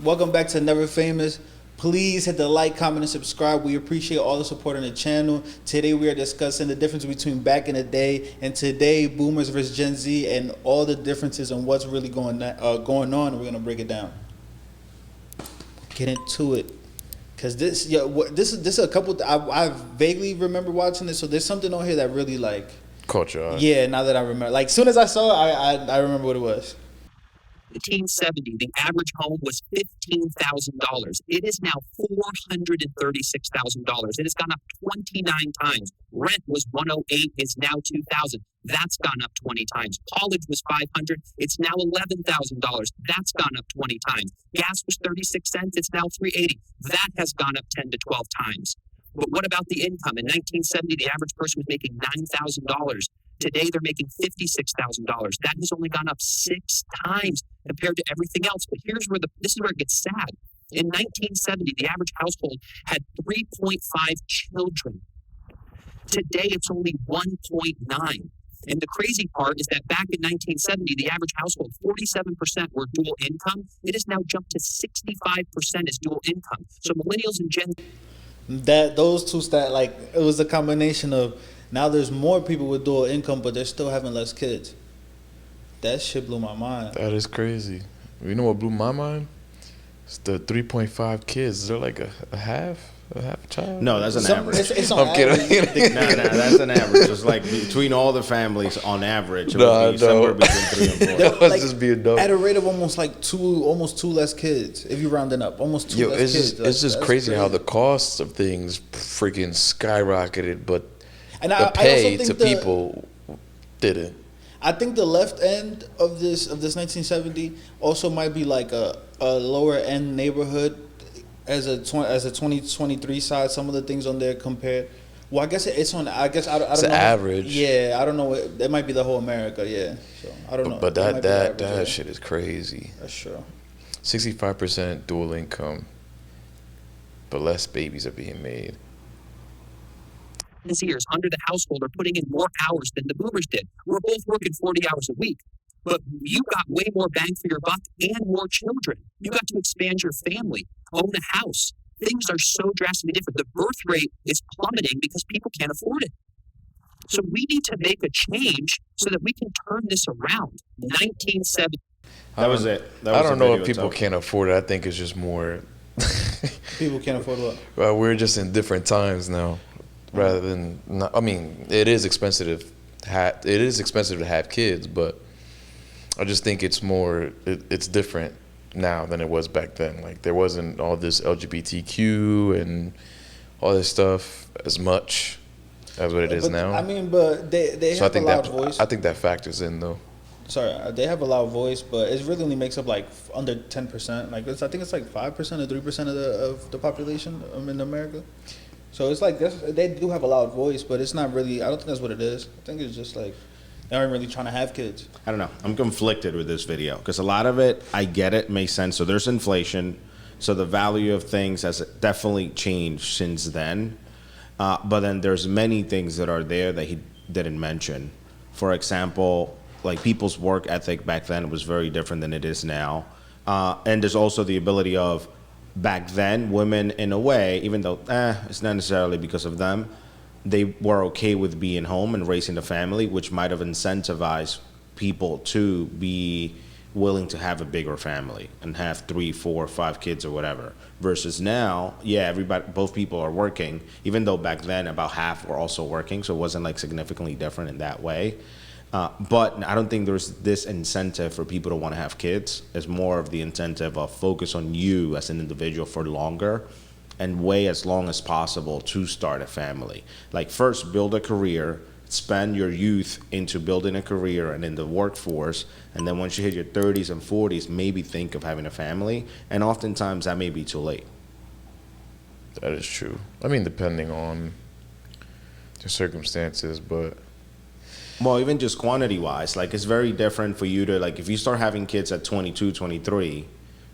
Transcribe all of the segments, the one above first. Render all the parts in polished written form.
Welcome back to Never Famous. Please hit the like, comment, and subscribe. We appreciate all the support on the channel. Today we are discussing the difference between back in the day and today, boomers versus Gen Z, and all the differences and what's really going on. We're gonna break it down. Get into it, cause this is a couple. I vaguely remember watching this, so there's something on here that really like caught your eye. Yeah, now that I remember, like soon as I saw it, I remember what it was. 1970, the average home was $15,000. It is now $436,000. It has gone up 29 times. Rent was 108, it's now 2,000. That's gone up 20 times. College was 500, it's now $11,000. That's gone up 20 times. Gas was 36 cents, it's now 380. That has gone up 10 to 12 times. But what about the income? In 1970, the average person was making $9,000. Today, they're making $56,000. That has only gone up 6 times compared to everything else. But this is where it gets sad. In 1970, the average household had 3.5 children. Today, it's only 1.9. And the crazy part is that back in 1970, the average household, 47% were dual income. It has now jumped to 65% is dual income. So millennials and Gen those two like it was a combination of now there's more people with dual income, but they're still having less kids. That shit blew my mind. That is crazy. You know what blew my mind? It's the 3.5 kids. They're like a half child. No, that's an average. It's I'm kidding. No, that's an average. It's like between all the families, on average, it would be somewhere between 3 and 4. That was just being dumb. At a rate of almost two less kids, if you rounding up, almost two less kids. It's just crazy how the costs of things freaking skyrocketed, but and the pay to people didn't. I think the left end of this 1970 also might be like a lower end neighborhood as a 2023 side. Some of the things on there compared. Well, I guess it's on. I guess I don't it's know. Average. Yeah, I don't know. It might be the whole America. Yeah, so I don't know. But that shit is crazy. That's true. 65% dual income, but less babies are being made. Years under the household are putting in more hours than the boomers did. We're both working 40 hours a week. But you got way more bang for your buck and more children. You got to expand your family, own a house. Things are so drastically different. The birth rate is plummeting because people can't afford it. So we need to make a change so that we can turn this around. 1970. That was it. I don't know if people can't afford it. I think it's just more. People can't afford what? Well, we're just in different times now. Rather than, I mean, it is expensive to have kids, but I just think it's more, it's different now than it was back then. Like there wasn't all this LGBTQ and all this stuff as much as what it is now. I mean, but they have a loud voice. I think that factors in though. Sorry, they have a loud voice, but it really only makes up like under 10%. Like I think it's like 5% or 3% of the population in America. So it's like they do have a loud voice, but it's not really. I don't think that's what it is. I think it's just like they aren't really trying to have kids. I don't know. I'm conflicted with this video because a lot of it, I get it, makes sense. So there's inflation, so the value of things has definitely changed since then. But then there's many things that are there that he didn't mention. For example, like people's work ethic back then was very different than it is now. And there's also the ability of back then, women, in a way, even though it's not necessarily because of them, they were okay with being home and raising a family, which might have incentivized people to be willing to have a bigger family and have 3, 4, 5 kids or whatever. Versus now, both people are working, even though back then about half were also working, so it wasn't like significantly different in that way. But I don't think there's this incentive for people to want to have kids. It's more of the incentive of focus on you as an individual for longer and wait as long as possible to start a family. Like first build a career, spend your youth into building a career and in the workforce, and then once you hit your 30s and 40s, maybe think of having a family, and oftentimes that may be too late. That is true. I mean, depending on the circumstances, but... Well, even just quantity-wise, like it's very different for you to, like if you start having kids at 22, 23,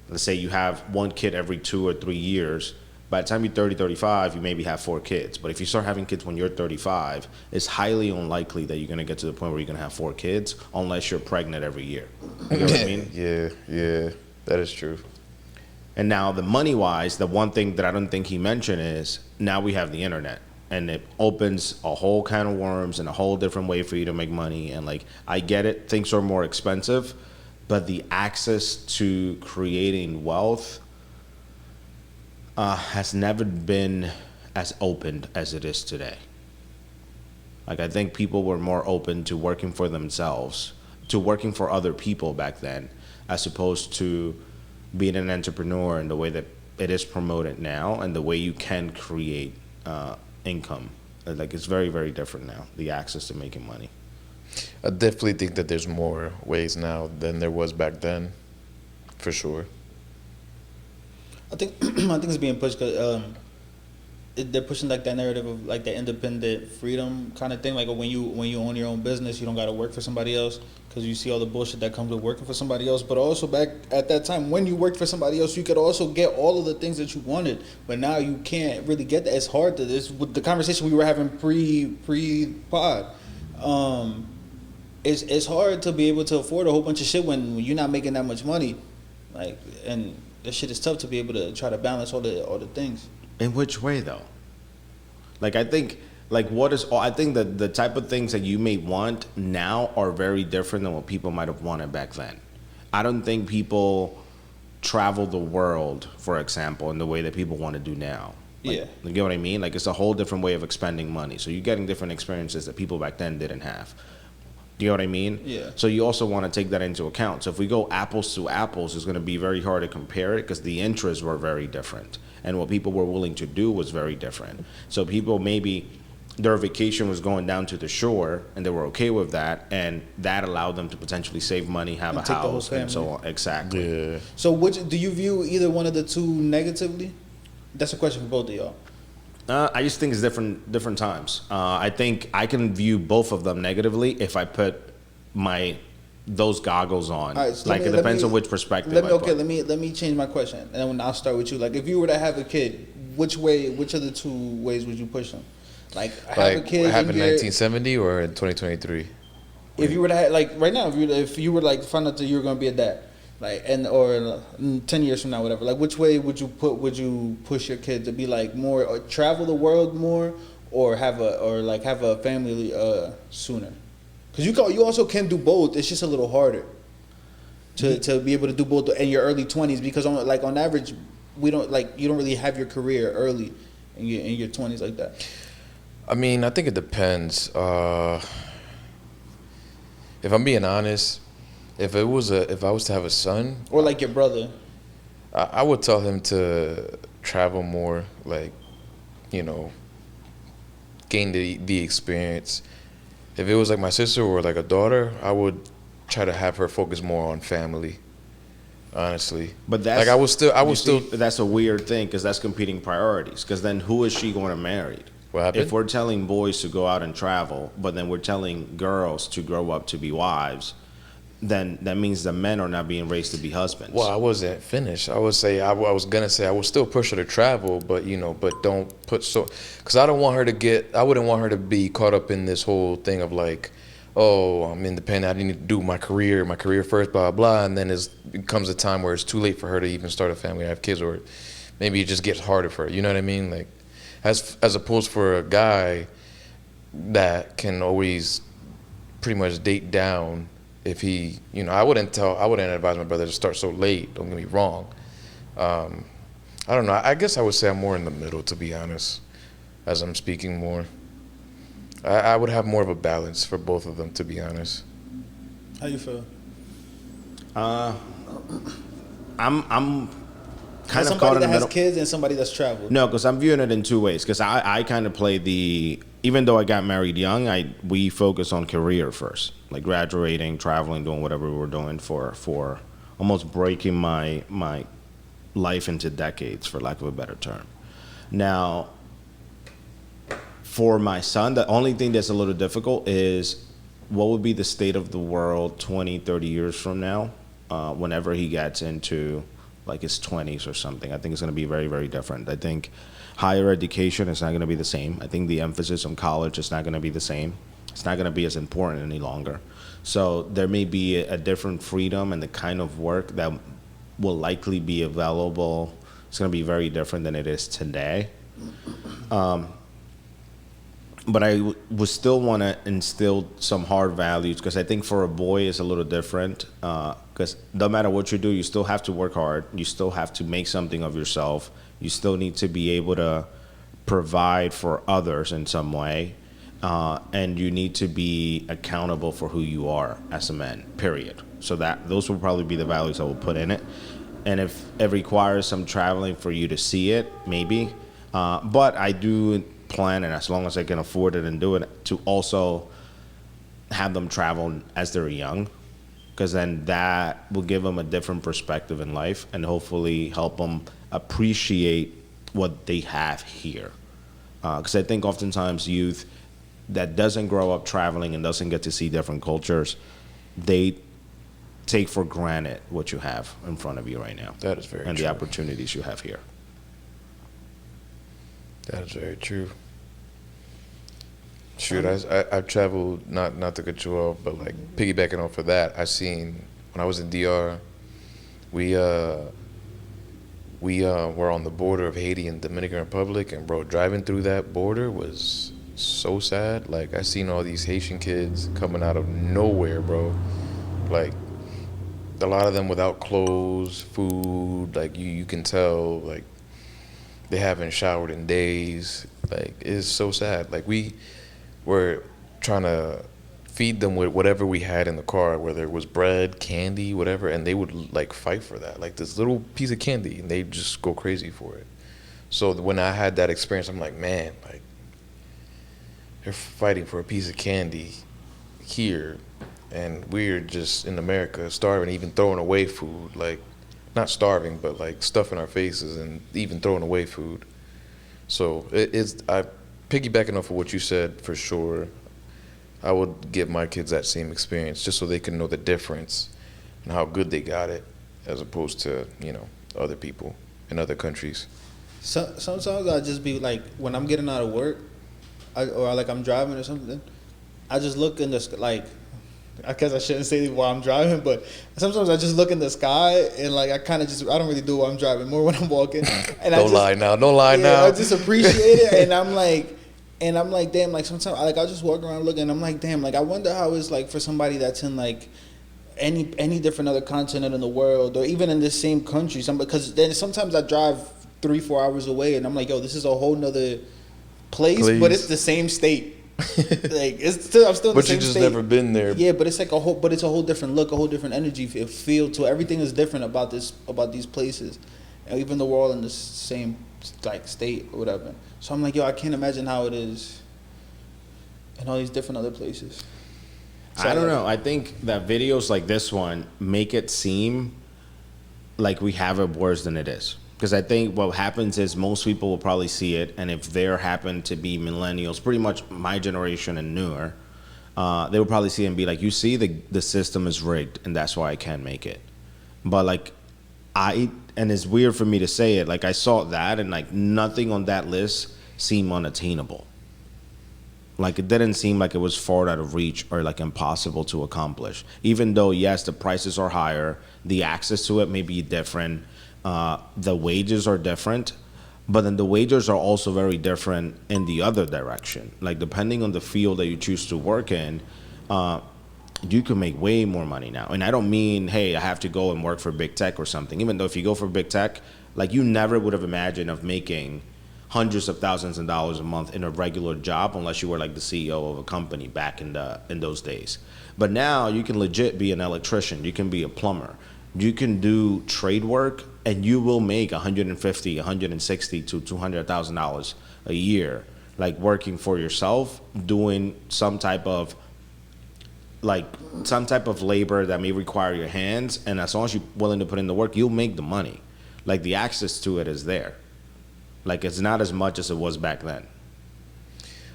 let's say you have one kid every 2 or 3 years, by the time you're 30, 35, you maybe have 4 kids. But if you start having kids when you're 35, it's highly unlikely that you're going to get to the point where you're going to have 4 kids unless you're pregnant every year. You know what I mean? Yeah, that is true. And now the money-wise, the one thing that I don't think he mentioned is now we have the internet. And it opens a whole can of worms and a whole different way for you to make money. And like, I get it, things are more expensive, but the access to creating wealth has never been as open as it is today. Like, I think people were more open to working for themselves, to working for other people back then, as opposed to being an entrepreneur in the way that it is promoted now and the way you can create income. Like, it's very, very different now, the access to making money. I definitely think that there's more ways now than there was back then, for sure. I think I think it's being pushed because they're pushing like that narrative of like the independent freedom kind of thing. Like when you own your own business, you don't got to work for somebody else because you see all the bullshit that comes with working for somebody else. But also back at that time, when you worked for somebody else, you could also get all of the things that you wanted. But now you can't really get that. It's hard to this with the conversation we were having pre pod. It's hard to be able to afford a whole bunch of shit when you're not making that much money. Like, and that shit is tough to be able to try to balance all the things. In which way, though? Like, I think, like, I think that the type of things that you may want now are very different than what people might have wanted back then. I don't think people travel the world, for example, in the way that people want to do now. Like, Yeah. You get what I mean? Like, it's a whole different way of expending money. So you're getting different experiences that people back then didn't have. Do you know what I mean? Yeah. So you also want to take that into account. So if we go apples to apples, it's going to be very hard to compare it because the interests were very different. And what people were willing to do was very different. So people maybe their vacation was going down to the shore and they were okay with that. And that allowed them to potentially save money, have And a take the whole house, and so family. on. Exactly. Yeah. So which do you view either one of the two negatively? That's a question for both of y'all. I just think it's different times. I think I can view both of them negatively if I put those goggles on. All right, so like, it depends on which perspective I put. let me change my question, and then I'll start with you. Like, if you were to have a kid, which of the two ways would you push them? Like, have Like, a kid. happened in 1970 or in 2023? If you were to have, like right now, if you were like find out that you were gonna be a dad, like or 10 years from now, whatever. Like, which way would you push your kid to be like more or travel the world more, or have a family sooner? Because you also can do both. It's just a little harder to be able to do both in your early 20s because on average, you don't really have your career early in your 20s like that. I mean, I think it depends. If I'm being honest, if I was to have a son, Or like your brother. I would tell him to travel more, like, gain the experience. If it was like my sister or like a daughter, I would try to have her focus more on family. Honestly, But that's like I was still. That's a weird thing because that's competing priorities. Because then who is she going to marry? What happened? If we're telling boys to go out and travel, but then we're telling girls to grow up to be wives, then that means the men are not being raised to be husbands. Well, I wasn't finished. I was gonna say I would still push her to travel, but don't put because I wouldn't want her to be caught up in this whole thing of like, oh, I'm independent. I need to do my career first, blah blah, and then it comes a time where it's too late for her to even start a family, have kids, or maybe it just gets harder for her. You know what I mean? Like, as opposed for a guy that can always pretty much date down. If he, I wouldn't advise my brother to start so late. Don't get me wrong. I don't know. I guess I would say I'm more in the middle, to be honest, as I'm speaking more. I would have more of a balance for both of them, to be honest. How you feel? I'm kind of caught somebody in the that has middle. kids and somebody that's traveled. No, because I'm viewing it in two ways. Because I kind of play even though I got married young, we focus on career first, like graduating, traveling, doing whatever we were doing for almost breaking my life into decades, for lack of a better term. Now, for my son, the only thing that's a little difficult is what would be the state of the world 20, 30 years from now, whenever he gets into like his 20s or something. I think it's going to be very, very different. I think higher education is not going to be the same. I think the emphasis on college is not going to be the same. It's not going to be as important any longer. So there may be a different freedom and the kind of work that will likely be available. It's going to be very different than it is today. But I would still want to instill some hard values, because I think for a boy it's a little different. Because no matter what you do, you still have to work hard. You still have to make something of yourself. You still need to be able to provide for others in some way. And you need to be accountable for who you are as a man, period. So those will probably be the values I will put in it. And if it requires some traveling for you to see it, maybe. But I do plan, and as long as I can afford it and do it, to also have them travel as they're young, because then that will give them a different perspective in life and hopefully help them appreciate what they have here. Because I think oftentimes youth that doesn't grow up traveling and doesn't get to see different cultures, they take for granted what you have in front of you right now. That is very true. And the opportunities you have here. That is very true. Shoot, I've traveled, not to cut you off, but like piggybacking off of that, I seen when I was in DR, we were on the border of Haiti and Dominican Republic, and bro, driving through that border was so sad. Like, I seen all these Haitian kids coming out of nowhere, bro. Like, a lot of them without clothes, food. Like, you can tell, like, they haven't showered in days. Like, it's so sad. Like, we were trying to feed them with whatever we had in the car, whether it was bread, candy, whatever, and they would like fight for that. Like this little piece of candy, and they just go crazy for it. So when I had that experience, I'm like, man, like they're fighting for a piece of candy here, and we're just in America starving, even throwing away food. Like, not starving, but like stuffing our faces and even throwing away food. So I piggybacking off of what you said, for sure, I would give my kids that same experience just so they can know the difference and how good they got it, as opposed to, other people in other countries. So, sometimes I just be like, when I'm getting out of work, or like I'm driving or something, I just look in the sky, like, I guess I shouldn't say while I'm driving, but sometimes I just look in the sky and like I don't really do while I'm driving, more when I'm walking. And Don't lie now. I just appreciate it, and I'm like, damn, like sometimes I just walk around looking, and I'm like, damn, like I wonder how it's like for somebody that's in like any different other continent in the world, or even in the same country. Because then sometimes I drive 3-4 hours away, and I'm like, yo, this is a whole nother place. But it's the same state. Like I'm still in the same state. But you just never been there. Yeah, but it's like it's a whole different look, a whole different energy, feel to everything is different about these places, and even though we're all in the same like state or whatever. So I'm like, yo, I can't imagine how it is in all these different other places. So I don't know. I think that videos like this one make it seem like we have it worse than it is. Because I think what happens is most people will probably see it, and if there happen to be millennials, pretty much my generation and newer, they will probably see it and be like, you see, the system is rigged, and that's why I can't make it. But like, and it's weird for me to say it, like I saw that, and like nothing on that list seemed unattainable. Like it didn't seem like it was far out of reach or like impossible to accomplish. Even though, yes, the prices are higher, the access to it may be different, the wages are different, but then the wages are also very different in the other direction. Like depending on the field that you choose to work in, you can make way more money now. And I don't mean, hey, I have to go and work for big tech or something. Even though if you go for big tech, like you never would have imagined of making hundreds of thousands of dollars a month in a regular job unless you were like the CEO of a company back in those days. But now you can legit be an electrician, you can be a plumber, you can do trade work, and you will make $150,000, $160,000 to $200,000 a year, like working for yourself, doing some type of labor that may require your hands, and as long as you're willing to put in the work, you'll make the money. Like the access to it is there. Like it's not as much as it was back then.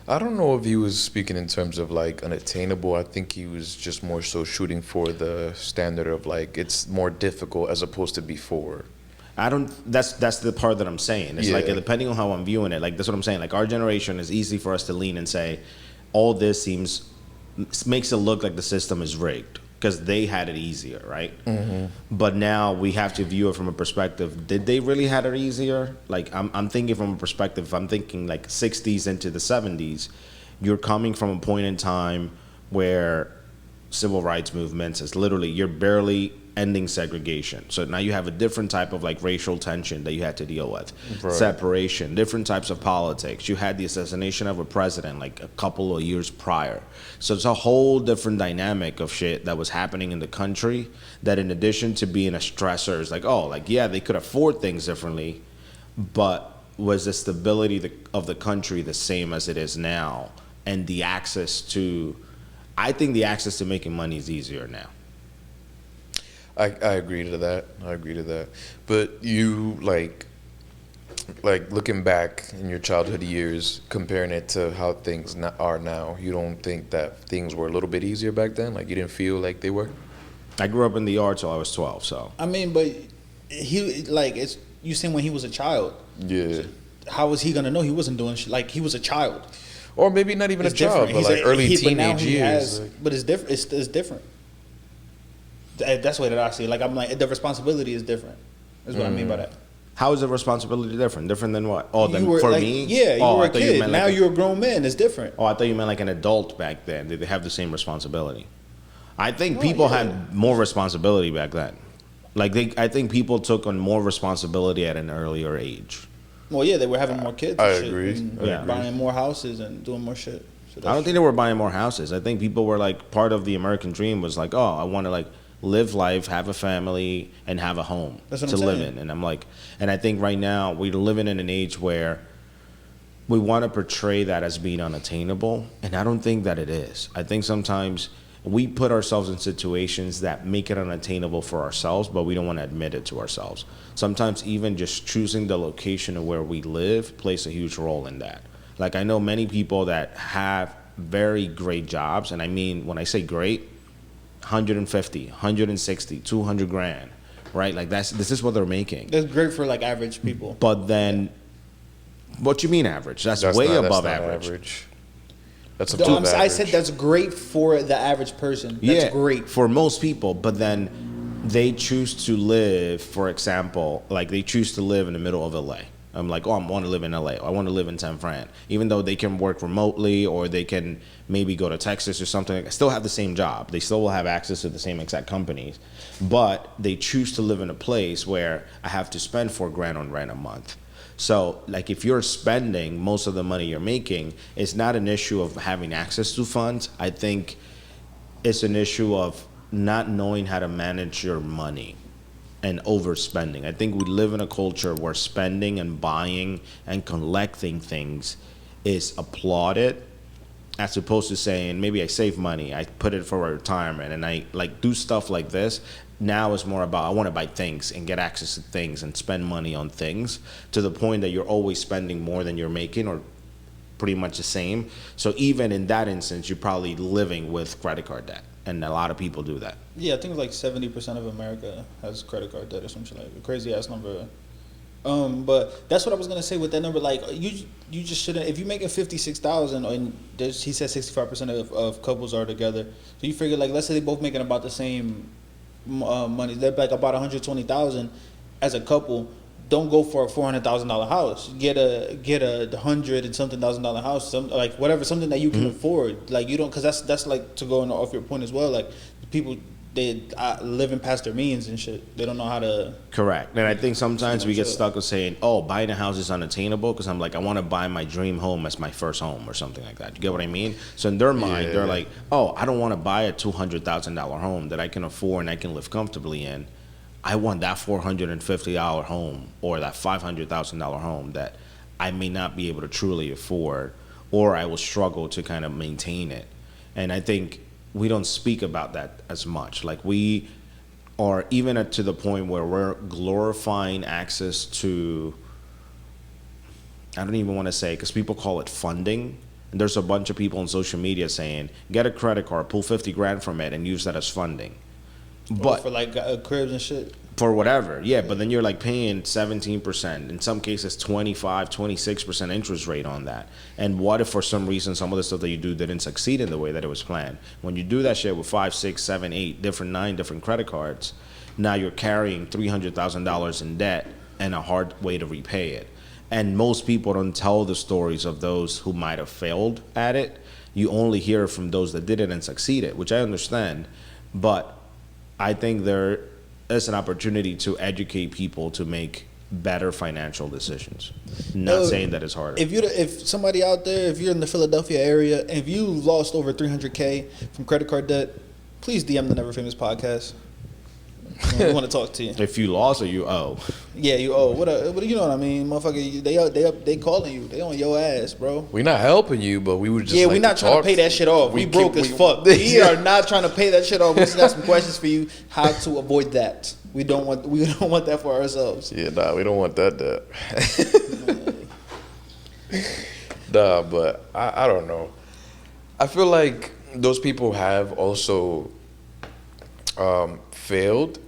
I don't know if he was speaking in terms of like unattainable. I think he was just more so shooting for the standard of like it's more difficult as opposed to before. That's the part that I'm saying. It's like depending on how I'm viewing it, like that's what I'm saying. Like our generation is easy for us to lean and say, all this makes it look like the system is rigged. because they had it easier, right? But now we have to view it from a perspective, did they really had it easier? Like, I'm thinking from a perspective, I'm thinking like 60s into the 70s, you're coming from a point in time where civil rights movements is literally, you're barely ending segregation. So now you have a different type of like racial tension that you had to deal with. Right. Separation, different types of politics. You had the assassination of a president like a couple of years prior. So it's a whole different dynamic of shit that was happening in the country that, in addition to being a stressor, is like, oh, like, yeah, they could afford things differently, but was the stability of the country the same as it is now? And the access to, I think the access to making money is easier now. I agree to that. I agree to that. But you like looking back in your childhood years, comparing it to how things are now, you don't think that things were a little bit easier back then? Like, you didn't feel like they were? I grew up in the yard till I was 12, so. I mean, but he like it's you saying when he was a child. Yeah. How was he gonna know he wasn't doing shit? Like, he was a child. Or maybe not even It's a child, different. but like early but now teenage he years. has- but it's different. It's different. That's the way that I see it. Like, I'm like, the responsibility is different. Is what I mean by that. How is the responsibility different? Different than what? Oh, You were for like, me? yeah, you Oh, were I a thought you kid. meant Now like you're a grown man. It's different. Oh, I thought you meant like an adult back then. Did they have the same responsibility? I think No, people yeah. had more responsibility back then. Like, I think people took on more responsibility at an earlier age. Well, yeah, they were having more kids. I and shit, agree. and I agree. buying more houses and doing more shit. So I don't think they were buying more houses. I think people were like, part of the American dream was like, oh, I want to like live life, have a family, and have a home That's what to I'm live saying. in. And I'm like, and I think right now we're living in an age where we want to portray that as being unattainable, and I don't think that it is. I think sometimes we put ourselves in situations that make it unattainable for ourselves, but we don't want to admit it to ourselves. Sometimes even just choosing the location of where we live plays a huge role in that. Like, I know many people that have very great jobs, and I mean, when I say great, 150, 160, 200 grand, right? Like, this is what they're making. That's great for like average people. But then, what you mean average? That's way above not average. That's No, above I said average. that's great for the average person. That's great. for most people. But then they choose to live, for example, like they choose to live in the middle of LA. I'm like, oh, I want to live in LA. I want to live in San Fran. Even though they can work remotely or they can maybe go to Texas or something, still have the same job. They still will have access to the same exact companies. But they choose to live in a place where I have to spend $4,000 on rent a month. So, like, if you're spending most of the money you're making, it's not an issue of having access to funds. I think it's an issue of not knowing how to manage your money and overspending. I think we live in a culture where spending and buying and collecting things is applauded, as opposed to saying, maybe I save money, I put it for retirement, and I like do stuff like this. Now it's more about, I want to buy things and get access to things and spend money on things, to the point that you're always spending more than you're making, or pretty much the same. So even in that instance, you're probably living with credit card debt. And a lot of people do that. Yeah, I think it's like 70% of America has credit card debt or some shit, like a crazy ass number. But that's what I was gonna say with that number. Like, you just shouldn't. If you're making 56,000, and he said 65% of couples are together, so you figure, like, let's say they both making about the same money. They're like about 120,000 as a couple. Don't go for a $400,000 house. Get a $100 and something thousand house, like whatever, something that you can afford. Like, you don't, because that's like, to go off your point as well. Like, people, they living past their means and shit. They don't know how to. Correct. And I think sometimes we get stuck with saying, oh, buying a house is unattainable, because I'm like, I want to buy my dream home as my first home or something like that. You get what I mean? So in their mind, they're like, oh, I don't want to buy a $200,000 home that I can afford and I can live comfortably in. I want that $450 home or that $500,000 home that I may not be able to truly afford, or I will struggle to kind of maintain it. And I think we don't speak about that as much. Like, we are even to the point where we're glorifying access to, I don't even want to say, because people call it funding. And there's a bunch of people on social media saying, get a credit card, pull $50,000 from it and use that as funding. But for like cribs and shit. for whatever. Yeah, but then you're like paying 17%, in some cases 25, 26% interest rate on that. And what if for some reason some of the stuff that you do didn't succeed in the way that it was planned? When you do that shit with 5, 6, 7, 8 different 9 different credit cards, now you're carrying $300,000 in debt and a hard way to repay it. And most people don't tell the stories of those who might have failed at it. You only hear from those that did it and succeeded, which I understand. But I think there is an opportunity to educate people to make better financial decisions. Not saying that it's harder. If somebody out there, if you're in the Philadelphia area, if you lost over $300K from credit card debt, please DM the Never Famous Podcast. We want to talk to you. If you lost or you owe. Yeah, you owe. What you know what I mean, motherfucker? They calling you. They on your ass, bro. We're not helping you, but we would just we're not trying to pay that shit off. We broke as fuck. We are not trying to pay that shit off. We just got some questions for you how to avoid that. We don't want that for ourselves. Yeah, nah, we don't want that Nah, but I don't know. I feel like those people have also failed,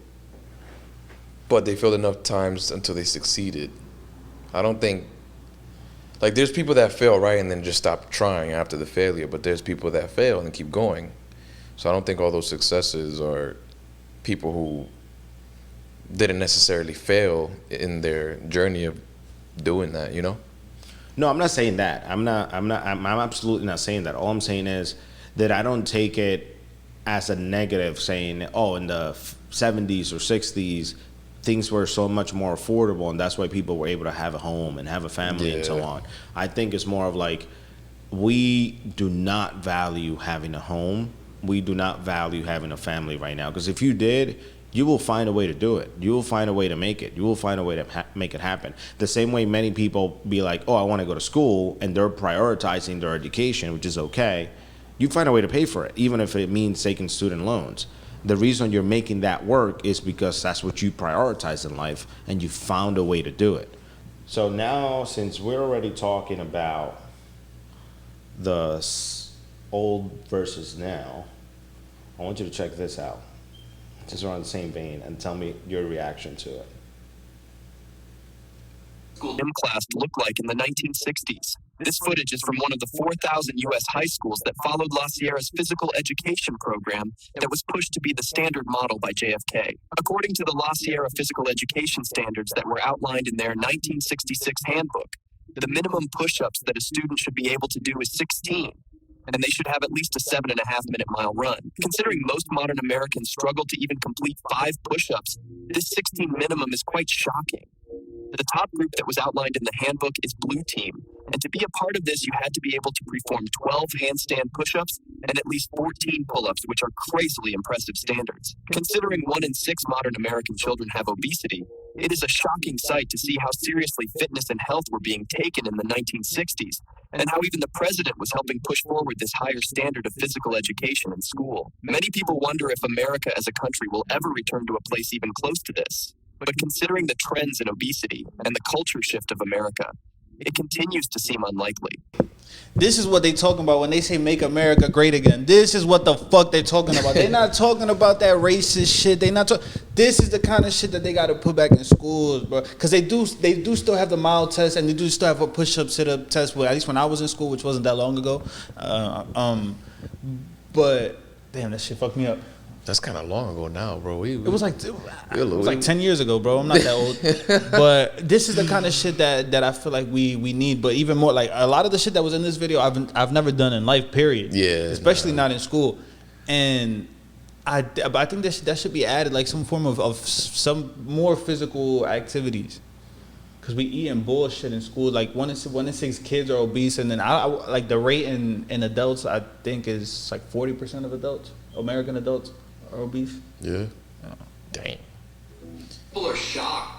but they failed enough times until they succeeded. I don't think, like, there's people that fail, right, and then just stop trying after the failure, but there's people that fail and keep going. So I don't think all those successes are people who didn't necessarily fail in their journey of doing that, you know? No, I'm not saying that. I'm absolutely not saying that. All I'm saying is that I don't take it as a negative, saying, oh, in the 70s or 60s, things were so much more affordable, and that's why people were able to have a home and have a family and so on. I think it's more of like, we do not value having a home. We do not value having a family right now. Because if you did, you will find a way to do it. You will find a way to make it. You will find a way to make it happen. The same way many people be like, oh, I want to go to school, and they're prioritizing their education, which is okay. You find a way to pay for it, even if it means taking student loans. The reason you're making that work is because that's what you prioritize in life, and you found a way to do it. So now, since we're already talking about the old versus now, I want you to check this out, since we're on the same vein, and tell me your reaction to it. Gym class looked like in the 1960s. This footage is from one of the 4,000 U.S. high schools that followed La Sierra's physical education program that was pushed to be the standard model by JFK. According to the La Sierra physical education standards that were outlined in their 1966 handbook, the minimum push-ups that a student should be able to do is 16, and they should have at least a 7.5-minute mile run. Considering most modern Americans struggle to even complete 5 push-ups, this 16 minimum is quite shocking. The top group that was outlined in the handbook is Blue Team, and to be a part of this, you had to be able to perform 12 handstand push-ups and at least 14 pull-ups, which are crazily impressive standards. Considering 1 in 6 modern American children have obesity, it is a shocking sight to see how seriously fitness and health were being taken in the 1960s, and how even the president was helping push forward this higher standard of physical education in school. Many people wonder if America as a country will ever return to a place even close to this. But considering the trends in obesity and the culture shift of America, it continues to seem unlikely. This is what they talking about when they say make America great again. This is what the fuck they talking about. They're not talking about that racist shit. This is the kind of shit that they got to put back in schools, bro. Because they do still have the mile test, and they do still have a push-up, sit-up test. At least when I was in school, which wasn't that long ago. But damn, that shit fucked me up. That's kind of long ago now, bro. It was like 10 years ago, bro. I'm not that old. But this is the kind of shit that I feel like we need. But even more, like a lot of the shit that was in this video, I've never done in life, period. Yeah. Especially not in school. And I think that should be added, like some form of some more physical activities. Because we eating bullshit in school. Like 1 in 6 kids are obese. And then I like the rate in adults, I think is like 40% of adults, American adults, are obese. Yeah. Dang. People are shocked.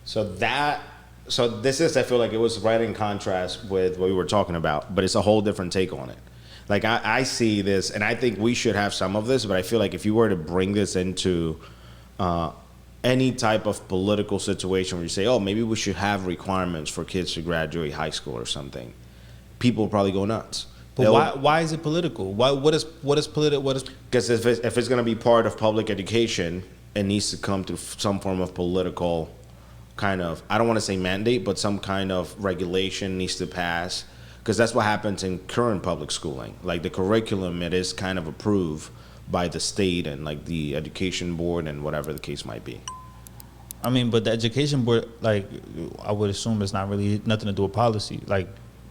So this is, I feel like it was right in contrast with what we were talking about, but it's a whole different take on it. Like I see this, and I think we should have some of this, but I feel like if you were to bring this into any type of political situation where you say, oh, maybe we should have requirements for kids to graduate high school or something, people will probably go nuts. But why is it political? What is political? What is? Because if it's going to be part of public education, it needs to come through some form of political kind of, I don't want to say mandate, but some kind of regulation needs to pass, because that's what happens in current public schooling. Like the curriculum, it is kind of approved by the state and like the education board and whatever the case might be. I mean, but the education board, like, I would assume it's not really nothing to do with policy, like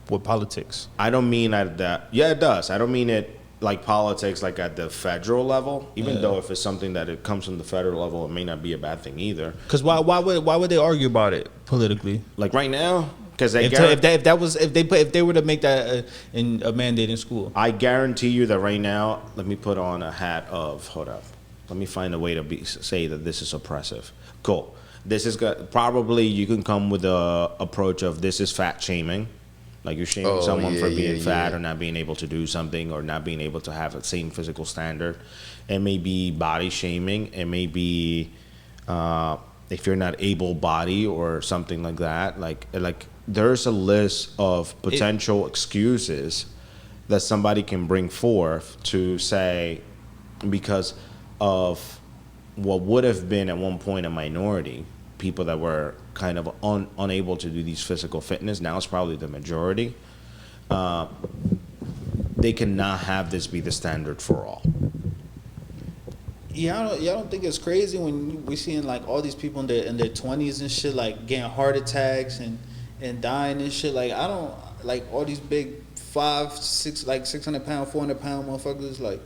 with politics. I don't mean at that. Yeah, it does. I don't mean it like politics, like at the federal level. Even though if it's something that it comes from the federal level, it may not be a bad thing either. Because why would they argue about it politically? Like right now, because If they were to make that a mandate in school, I guarantee you that right now. Let me put on a hat of. Hold up. Let me find a way to say that this is oppressive. Cool. This is probably you can come with the approach of this is fat shaming. Like you're shaming someone for being fat or not being able to do something or not being able to have the same physical standard. It may be body shaming. It may be if you're not able body or something like that. Like there's a list of potential excuses that somebody can bring forth to say because of what would have been at one point a minority, people that were kind of unable to do these physical fitness. Now it's probably the majority. They cannot have this be the standard for all. y'all don't think it's crazy when we're seeing like all these people in their 20s and shit, like getting heart attacks and dying and shit. Like I don't like all these big 600 pound, 400 pound motherfuckers, like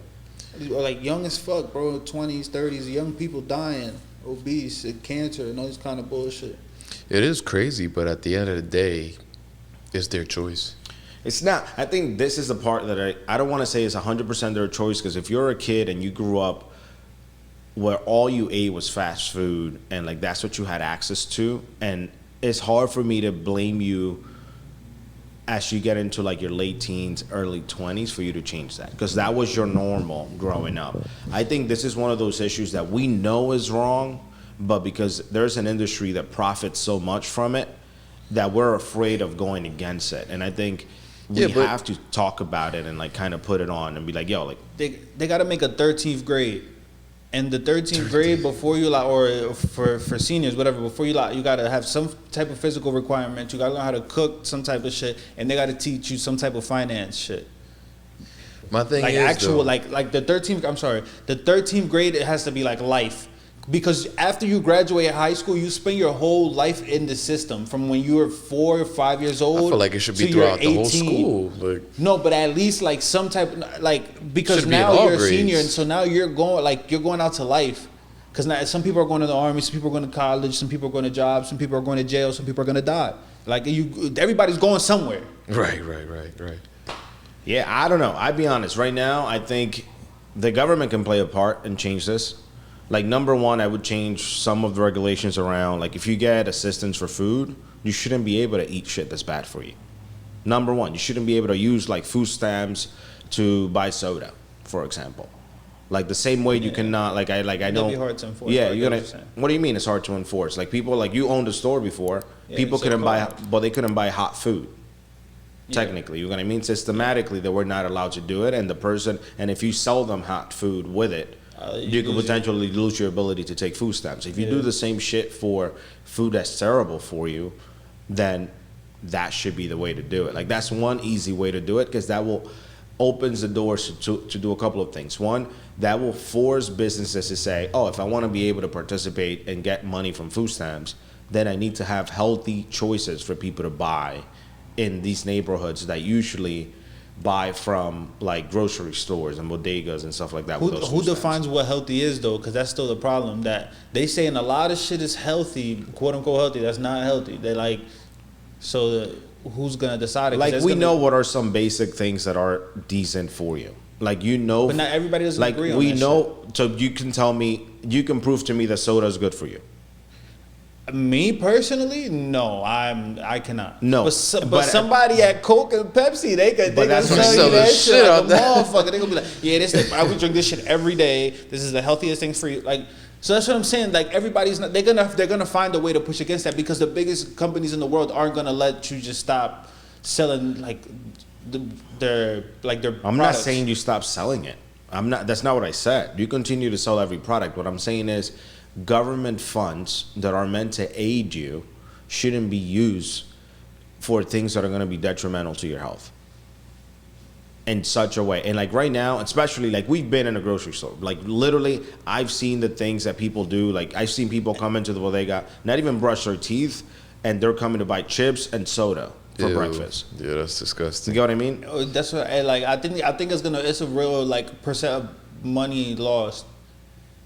young as fuck, bro, 20s, 30s, young people dying, obese, and cancer, and all this kind of bullshit. It is crazy, but at the end of the day, it's their choice. It's not. I think this is the part that I don't want to say is 100% their choice, because if you're a kid and you grew up where all you ate was fast food and like that's what you had access to, and it's hard for me to blame you as you get into like your late teens, early 20s for you to change that, because that was your normal growing up. I think this is one of those issues that we know is wrong, but because there's an industry that profits so much from it that we're afraid of going against it. And I think we have to talk about it and like kind of put it on and be like, yo, like they got to make a 13th grade. And the 13th grade, before you like, or for seniors, whatever, before you like, you gotta have some type of physical requirement. You gotta learn how to cook some type of shit, and they gotta teach you some type of finance shit. My thing like is actual, though, like the 13th. I'm sorry, the 13th grade. It has to be like life, because after you graduate high school, you spend your whole life in the system from when you were 4 or 5 years old. I feel like it should be throughout the whole school. Like, no, but at least like some type, like, because Should be now in all you're a grades. senior, and so now you're going out to life. Because now some people are going to the army, some people are going to college, some people are going to jobs, some people are going to jail, some people are going to die. Like everybody's going somewhere. right. yeah, I don't know. I'd be honest. Right now, I think the government can play a part and change this. Like, number one, I would change some of the regulations around. Like, if you get assistance for food, you shouldn't be able to eat shit that's bad for you. Number one, you shouldn't be able to use, like, food stamps to buy soda, for example. Like, the same way you cannot, like, I That'd don't. be hard to enforce. Yeah, I you're get gonna. what you're saying. What do you mean it's hard to enforce? Like, people, like, you owned a store before. Yeah, People you couldn't sell buy, cars. but they couldn't buy hot food. Yeah. Technically, you know what I mean? Systematically, they were not allowed to do it, and if you sell them hot food with it, you could potentially lose your ability to take food stamps. If you do the same shit for food that's terrible for you, then that should be the way to do it. Like, that's one easy way to do it, because that will opens the doors to do a couple of things. One, that will force businesses to say, oh, if I want to be able to participate and get money from food stamps, then I need to have healthy choices for people to buy in these neighborhoods that usually buy from like grocery stores and bodegas and stuff like that. Who defines what healthy is, though? Because that's still the problem. That they saying a lot of shit is healthy, quote unquote healthy. That's not healthy. They like, so who's gonna decide it? Like, we know what are some basic things that are decent for you. Like, you know, but not everybody doesn't like agree on we that know. So you can tell me, you can prove to me that soda is good for you. Me personally, no, I cannot. No, but somebody at Coke and Pepsi, they could that's what sell sell you the that shit shit like out a there. motherfucker. They gonna be like, yeah, I would drink this shit every day. This is the healthiest thing for you. Like, so that's what I'm saying. Like, everybody's not. They're gonna find a way to push against that, because the biggest companies in the world aren't gonna let you just stop selling like their I'm not products. saying you stop selling it. I'm not. That's not what I said. You continue to sell every product. What I'm saying is, government funds that are meant to aid you shouldn't be used for things that are going to be detrimental to your health in such a way. And like right now, especially like we've been in a grocery store, like literally I've seen the things that people do. Like I've seen people come into the bodega, not even brush their teeth, and they're coming to buy chips and soda for breakfast. Yeah, that's disgusting. You get what I mean? That's what I think it's a real like percent of money lost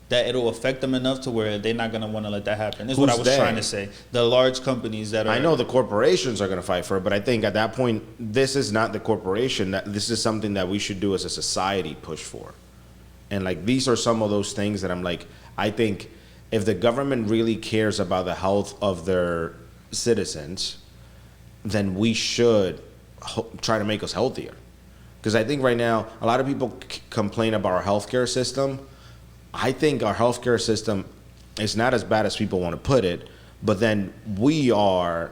that it'll affect them enough to where they're not gonna want to let that happen. Is what I was trying to say. The large companies that are. I know the corporations are going to fight for it, but I think at that point, this is not the corporation. That this is something that we should do as a society push for. And like these are some of those things that I'm like, I think if the government really cares about the health of their citizens, then we should try to make us healthier. Because I think right now, a lot of people complain about our healthcare system. I think our healthcare system is not as bad as people want to put it, but then we are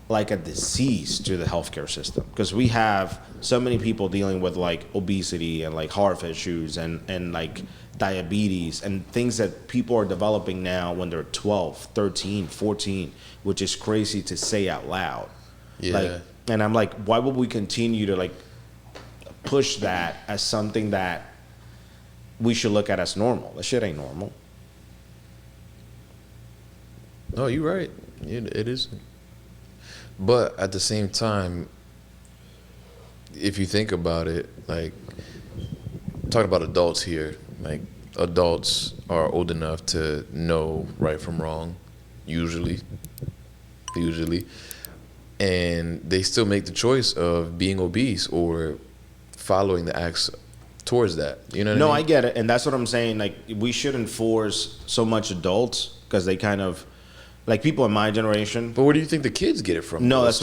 like a disease to the healthcare system because we have so many people dealing with like obesity and like heart issues and like diabetes and things that people are developing now when they're 12, 13, 14, which is crazy to say out loud. Yeah. Like, and I'm like, why would we continue to like push that as something that we should look at as normal? That shit ain't normal. No, you're right. It isn't. But at the same time, if you think about it, like, talking about adults here, like, adults are old enough to know right from wrong, usually. And they still make the choice of being obese or following the acts towards that. You know what I mean? No, I get it. And that's what I'm saying. Like, we shouldn't force so much adults because they kind of, like people in my generation. But where do you think the kids get it from? No, that's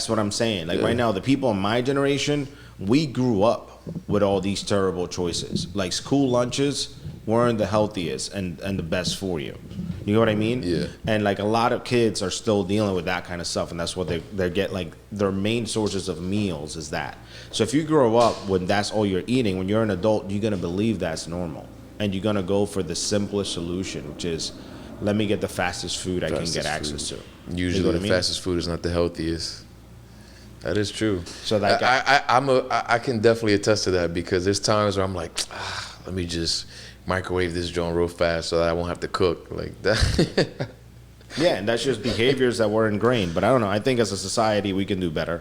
what I'm saying. Like right now, the people in my generation, we grew up with all these terrible choices. Like school lunches weren't the healthiest and the best for you. You know what I mean? Yeah. And like a lot of kids are still dealing with that kind of stuff, and that's what they get. Like their main sources of meals is that. So if you grow up when that's all you're eating, when you're an adult, you're gonna believe that's normal, and you're gonna go for the simplest solution, which is, let me get the fastest food I can get access to. Usually, the fastest food is not the healthiest. That is true. So that I can definitely attest to that because there's times where I'm like, let me just microwave this joint real fast so that I won't have to cook like that. Yeah, and that's just behaviors that were ingrained. But I don't know. I think as a society we can do better.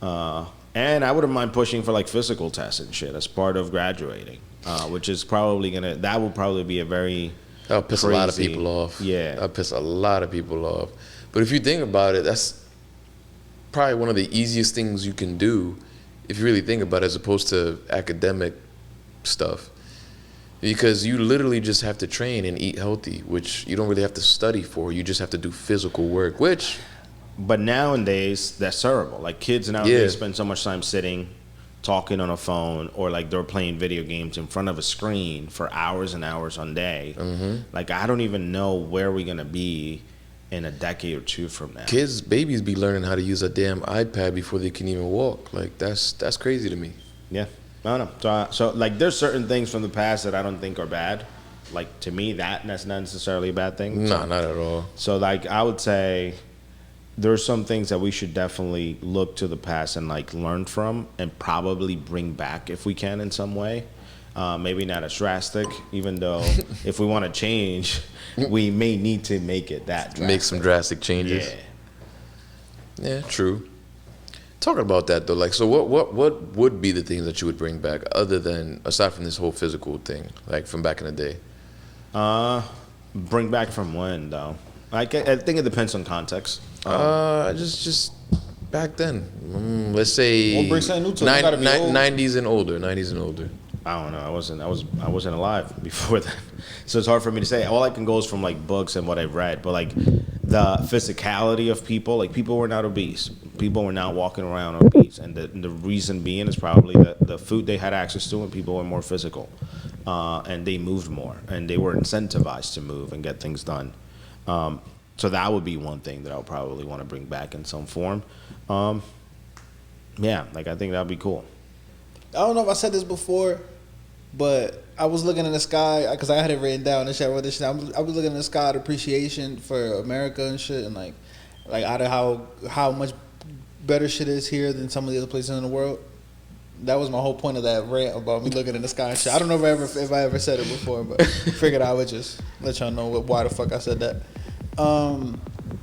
And I wouldn't mind pushing for like physical tests and shit as part of graduating, which is probably that will probably be a very That'll piss crazy. A lot of people off. Yeah. That'll piss a lot of people off. But if you think about it, that's probably one of the easiest things you can do if you really think about it, as opposed to academic stuff. Because you literally just have to train and eat healthy, which you don't really have to study for. You just have to do physical work, which... But nowadays, that's terrible. Like kids nowadays spend so much time sitting, talking on a phone, or like they're playing video games in front of a screen for hours and hours on day. Mm-hmm. Like I don't even know where we're gonna be in a decade or two from now. Babies be learning how to use a damn iPad before they can even walk. Like that's crazy to me. Yeah, I don't know. So like there's certain things from the past that I don't think are bad. Like to me, that's not necessarily a bad thing. No, not at all. So like I would say there's some things that we should definitely look to the past and like learn from and probably bring back if we can in some way. Maybe not as drastic, even though if we want to change, we may need to make it that drastic. Make some drastic changes. Yeah, true. Talking about that though, like, so what would be the things that you would bring back aside from this whole physical thing, like from back in the day? Bring back from when though? I think it depends on context. Just back then. Let's say We'll bring something new to it. 90s and older. 90s and older. I don't know. I wasn't alive before that, so it's hard for me to say. All I can go is from like books and what I've read. But like the physicality of people, like people were not obese. People were not walking around obese, and the reason being is probably the food they had access to, and people were more physical, and they moved more, and they were incentivized to move and get things done. So that would be one thing that I would probably want to bring back in some form. Yeah, like I think that'd be cool. I don't know if I said this before, But I was looking in the sky because I had it written down and shit. I wrote this shit. I was looking in the sky at appreciation for America and shit, and like out of how much better shit is here than some of the other places in the world. That was my whole point of that rant about me looking in the sky and shit. I don't know if I ever said it before, but figured I would just let y'all know why the fuck I said that.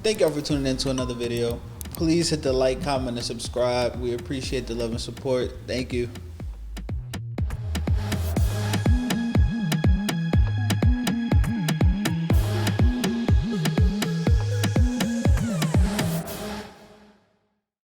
Thank y'all for tuning in to another video. Please hit the like, comment, and subscribe. We appreciate the love and support. Thank you.